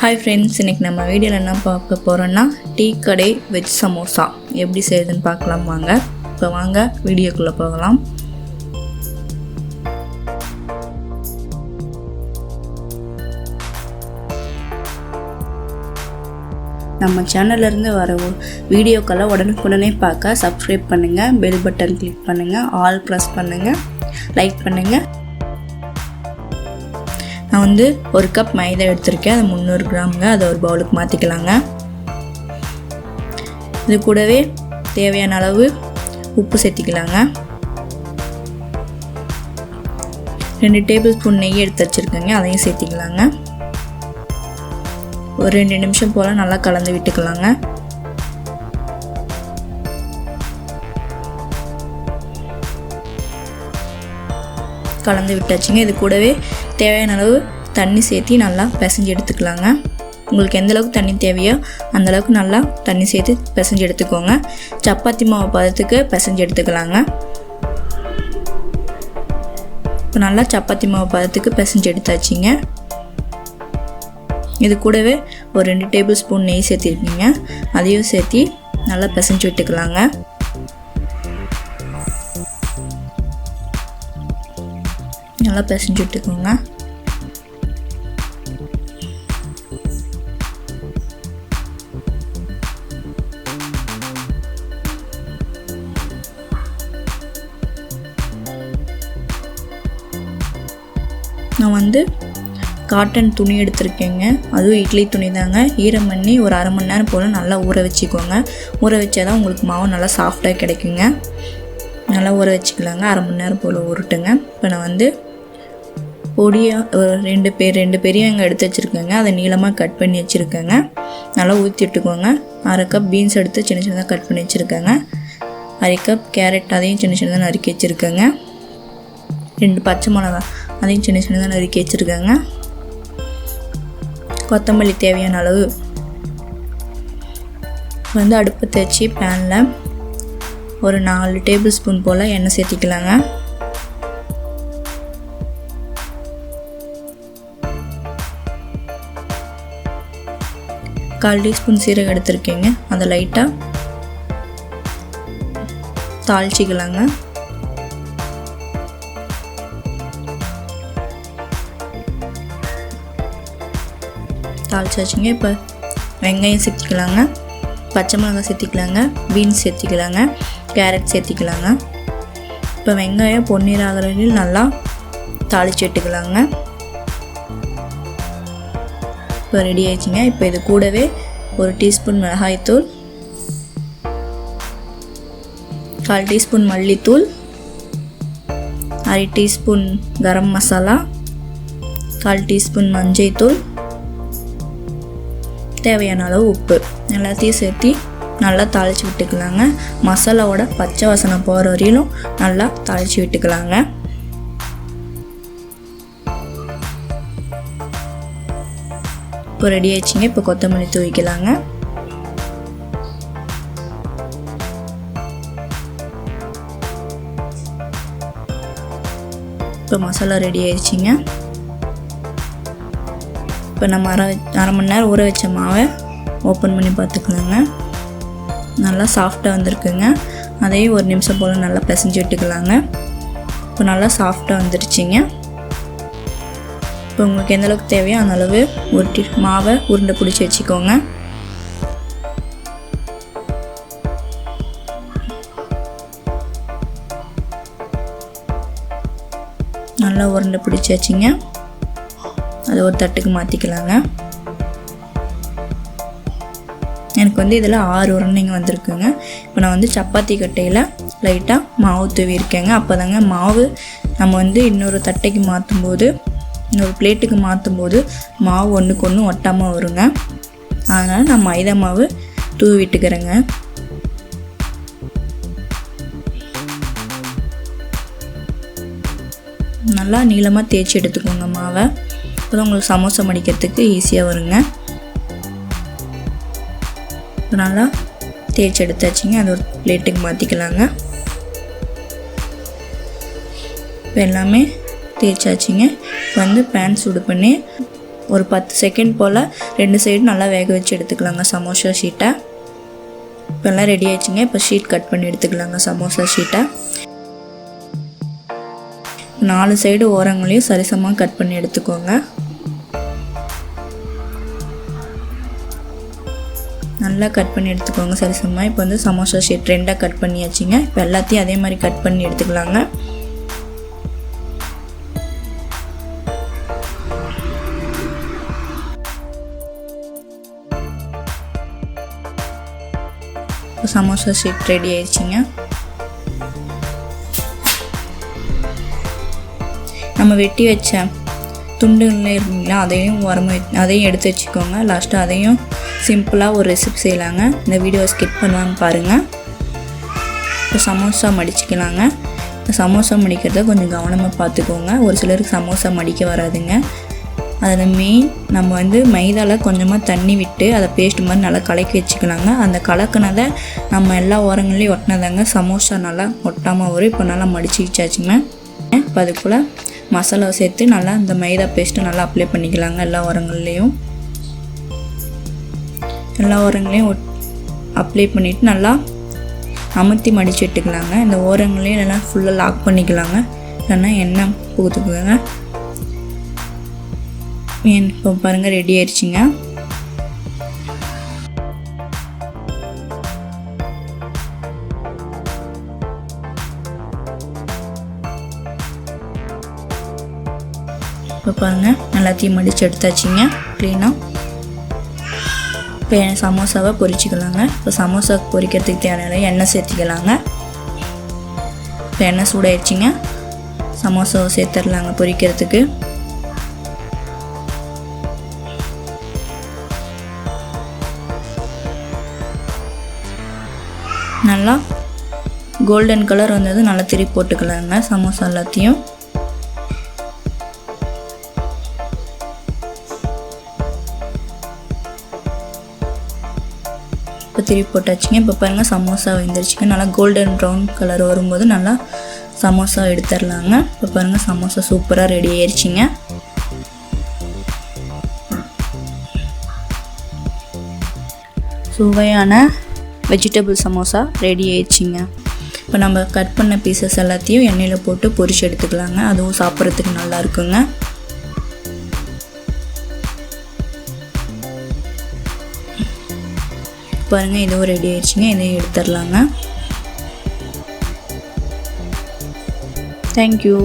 Hi friends, இன்றைக்கி நம்ம வீடியோவில் என்ன பார்க்க போகிறோன்னா டீ கடை வெஜ் சமோசா எப்படி செய்யுதுன்னு பார்க்கலாம் வாங்க. இப்போ வாங்க வீடியோக்குள்ளே போகலாம். நம்ம சேனல்லேருந்து வர வீடியோக்கெல்லாம் உடனுக்குடனே பார்க்க சப்ஸ்கிரைப் பண்ணுங்கள், பெல் பட்டன் கிளிக் பண்ணுங்கள், ஆல் ப்ரெஸ் பண்ணுங்கள், லைக் பண்ணுங்கள். நான் வந்து ஒரு கப் மைதா எடுத்திருக்கேன், அது 300 கிராமுங்க. அதை ஒரு பவுலுக்கு மாற்றிக்கலாங்க. இது கூடவே தேவையான அளவு உப்பு சேர்த்திக்கலாங்க. 2 டேபிள் ஸ்பூன் நெய் எடுத்து வச்சுருக்கேங்க, அதையும் சேர்த்திக்கலாங்க. ஒரு 2 நிமிஷம் போல் நல்லா கலந்து விட்டுக்கலாங்க. கலந்து விட்டாச்சுங்க. இது கூடவே தேவையான அளவு தண்ணி சேர்த்தி நல்லா பிசைஞ்சு எடுத்துக்கலாங்க. உங்களுக்கு எந்த அளவுக்கு தண்ணி தேவையோ அந்தளவுக்கு நல்லா தண்ணி சேர்த்து பிசைஞ்சு எடுத்துக்கோங்க. சப்பாத்தி மாவு பதத்துக்கு பிசைஞ்சு எடுத்துக்கலாங்க. இப்போ நல்லா சப்பாத்தி மாவு பதத்துக்கு பிசைஞ்சு எடுத்தாச்சுங்க. இது கூடவே ஒரு 2 டேபிள் ஸ்பூன் நெய் சேர்த்திருக்கீங்க, அதையும் சேர்த்தி நல்லா பிசைஞ்சு விட்டுக்கலாங்க. நல்லா பிசைஞ்சு விட்டுக்கோங்க. நான் வந்து காட்டன் துணி எடுத்திருக்கேங்க, அதுவும் இட்லி துணி தாங்க. ஈரம் பண்ணி ஒரு அரை மணி நேரம் போல் நல்லா ஊற வச்சுக்கோங்க. ஊற வச்சா தான் உங்களுக்கு மாவு நல்லா சாஃப்டாக கிடைக்குங்க. நல்லா ஊற வச்சுக்கலாங்க. அரை மணி நேரம் போல் ஊறட்டுங்க. இப்போ நான் வந்து பொடியாக ஒரு 2 பெரிய வெங்காயம் எடுத்து வச்சுருக்கேங்க, அதை நீளமாக கட் பண்ணி வச்சுருக்கேங்க. நல்லா ஊற்றி விட்டுக்கோங்க. அரை கப் பீன்ஸ் எடுத்து சின்ன சின்னதாக கட் பண்ணி வச்சுருக்கேங்க. அரை கப் கேரட், அதையும் சின்ன சின்னதாக நறுக்கி வச்சுருக்கேங்க. 2 பச்சை மிளகா, அதையும் சின்ன சின்னதாக நறுக்கி வச்சுருக்கேங்க. கொத்தமல்லி தேவையான அளவு. வந்து அடுப்பத்தை வச்சு பேனில் ஒரு 4 டேபிள் ஸ்பூன் போல் எண்ணெய் சேர்த்திக்கலாங்க. கால் டீஸ்பூன் சீரகம் எடுத்திருக்கேங்க, அதை லைட்டாக தாளிச்சிக்கலாங்க. தாளிச்சாச்சுங்க. இப்போ வெங்காயம் சேர்த்திக்கலாங்க, பச்சை மிளகாய் சேர்த்திக்கலாங்க, பீன்ஸ் சேர்த்திக்கலாங்க, கேரட் சேர்த்திக்கலாங்க. இப்போ வெங்காயம் பொன்னிற ஆகிறதில் நல்லா தாளிச்சு விட்டுக்கலாங்க. இப்போ ரெடி ஆயிடுச்சுங்க. இப்போ இது கூடவே 1 டீஸ்பூன் மிளகாய்த்தூள், 1/4 டீஸ்பூன் மல்லித்தூள், அரை டீஸ்பூன் கரம் மசாலா, 1/4 டீஸ்பூன் மஞ்சள் தூள், தேவையான அளவு உப்பு எல்லாத்தையும் சேர்த்து நல்லா தாளித்து விட்டுக்கலாங்க. மசாலாவோட பச்சை வாசனை போகிற வரையிலும் நல்லா தாளித்து விட்டுக்கலாங்க. இப்போ ரெடி ஆயிடுச்சுங்க. இப்போ கொத்தமல்லி தூவிக்கலாங்க. இப்போ மசாலா ரெடி ஆயிடுச்சுங்க. இப்போ நம்ம அரை மணி நேரம் ஊற வச்ச மாவை ஓப்பன் பண்ணி பார்த்துக்கலாங்க. நல்லா சாஃப்டாக வந்திருக்குங்க. அதையும் 1 நிமிஷம் போல் நல்லா பிசைஞ்சு விட்டுக்கலாங்க. இப்போ நல்லா சாஃப்டாக வந்துருச்சுங்க. இப்போ உங்களுக்கு எந்தளவுக்கு தேவையோ அந்தளவு மாவை உருண்டை பிடிச்சி வச்சுக்கோங்க. நல்லா உருண்டை பிடிச்சி வச்சிங்க. அதை ஒரு தட்டுக்கு மாற்றிக்கலாங்க. எனக்கு வந்து இதில் 6 உருண்டைங்க வந்திருக்குங்க. இப்போ நான் வந்து சப்பாத்தி கட்டையில் லைட்டாக மாவு தூவி இருக்கேங்க. அப்போ தாங்க மாவு நம்ம வந்து இன்னொரு தட்டைக்கு மாற்றும்போது, இன்னொரு பிளேட்டுக்கு மாற்றும்போது மாவு ஒன்றுக்கு ஒன்று ஒட்டாமல் வருங்க. அதனால் நான் மைதா மாவு தூவி விட்டுக்கிறேங்க. நல்லா நீளமாக தேய்ச்சி எடுத்துக்கோங்க மாவை. அப்போ தான் உங்களுக்கு சமோசா மடிக்கிறதுக்கு ஈஸியாக வருங்க. நல்லா தேய்ச்சி எடுத்தாச்சுங்க. அது ஒரு பிளேட்டுக்கு மாற்றிக்கலாங்க. இப்போ எல்லாமே தேய்ச்சாச்சுங்க. வந்து பேன் சூடு பண்ணி ஒரு 10 செகண்ட் போல் 2 சைடும் நல்லா வேக வச்சு எடுத்துக்கலாங்க சமோசா ஷீட்டை. இப்போ எல்லாம் ரெடி ஆயிடுச்சுங்க. இப்போ ஷீட் கட் பண்ணி எடுத்துக்கலாங்க சமோசா ஷீட்டை. 4 சைடு ஓரங்களையும் சரிசமாக கட் பண்ணி எடுத்துக்கோங்க. நல்லா கட் பண்ணி எடுத்துக்கோங்க சரிசமாக. இப்போ வந்து சமோசா ஷீட் 2ஆக கட் பண்ணியாச்சுங்க. இப்போ எல்லாத்தையும் அதே மாதிரி கட் பண்ணி எடுத்துக்கலாங்க. இப்போ சமோசா ஷீட் ரெடி ஆயிடுச்சுங்க. நம்ம வெட்டி வச்ச துண்டுகளில் இருக்குங்களா அதையும் எடுத்து வச்சுக்கோங்க. லாஸ்ட்டாக அதையும் சிம்பிளாக ஒரு ரெசிபி செய்யலாங்க. இந்த வீடியோவை ஸ்கிப் பண்ணுவாங்க பாருங்கள். இப்போ சமோசா மடிச்சுக்கலாங்க. இப்போ சமோசா மடிக்கிறத கொஞ்சம் கவனமாக பார்த்துக்கோங்க. ஒரு சிலருக்கு சமோசா மடிக்க வராதுங்க. அதில் மெயின் நம்ம வந்து மைதாவில் கொஞ்சமாக தண்ணி விட்டு அதை பேஸ்ட் மாதிரி நல்லா கலக்கி வச்சுக்கலாங்க. அந்த கலக்கினதை நம்ம எல்லா ஓரங்கள்லேயும் ஒட்டினதாங்க சமோசா நல்லா ஒட்டாமல் வரும். இப்போ நல்லா மடிச்சு வச்சாச்சுங்க. இப்போ அதுக்குள்ளே மசாலாவை சேர்த்து நல்லா இந்த மைதா பேஸ்ட்டு நல்லா அப்ளை பண்ணிக்கலாங்க. எல்லா ஓரங்கள்லேயும் அப்ளை பண்ணிவிட்டு நல்லா அமுத்தி மடித்து விட்டுக்கலாங்க. இந்த ஓரங்களையும் நல்லா ஃபுல்லாக லாக் பண்ணிக்கலாங்க. இல்லைன்னா எண்ணெய் ஊற்றுக்குங்க. இப்போ பாருங்கள் ரெடி ஆயிடுச்சுங்க. இப்போ பாருங்கள் எல்லாத்தையும் மடித்து எடுத்தாச்சுங்க க்ளீனாக. இப்போ சமோசாவை பொரிச்சிக்கலாங்க. இப்போ சமோசா பொரிக்கிறதுக்கு தேவையான எண்ணெய் சேர்த்திக்கலாங்க. இப்போ எண்ணெய் சூடாயிடுச்சுங்க. சமோசாவை சேர்த்துடலாங்க பொரிக்கிறதுக்கு. நல்லா கோல்டன் கலர் வந்தது நல்லா திருப்பி போட்டுக்கலாங்க சமோசா எல்லாத்தையும். இப்போ திருப்பி போட்டாச்சுங்க. இப்போ பாருங்கள் சமோசா வந்துருச்சுங்க. நல்லா கோல்டன் ப்ரௌன் கலர் வரும்போது நல்லா சமோசா எடுத்துடலாங்க. இப்போ பாருங்கள் சமோசா சூப்பராக ரெடி ஆயிடுச்சுங்க. சுவையான வெஜிடபிள் சமோசா ரெடி ஆயிடுச்சுங்க. இப்போ நம்ம கட் பண்ண பீசஸ் எல்லாத்தையும் எண்ணெயில் போட்டு பொரிச்சு எடுத்துக்கலாங்க. அதுவும் சாப்பிட்றதுக்கு நல்லா இருக்குங்க. பாருங்கள் இதுவும் ரெடி ஆயிடுச்சுங்க. இதையும் எடுத்துடலாங்க. தேங்க்யூ.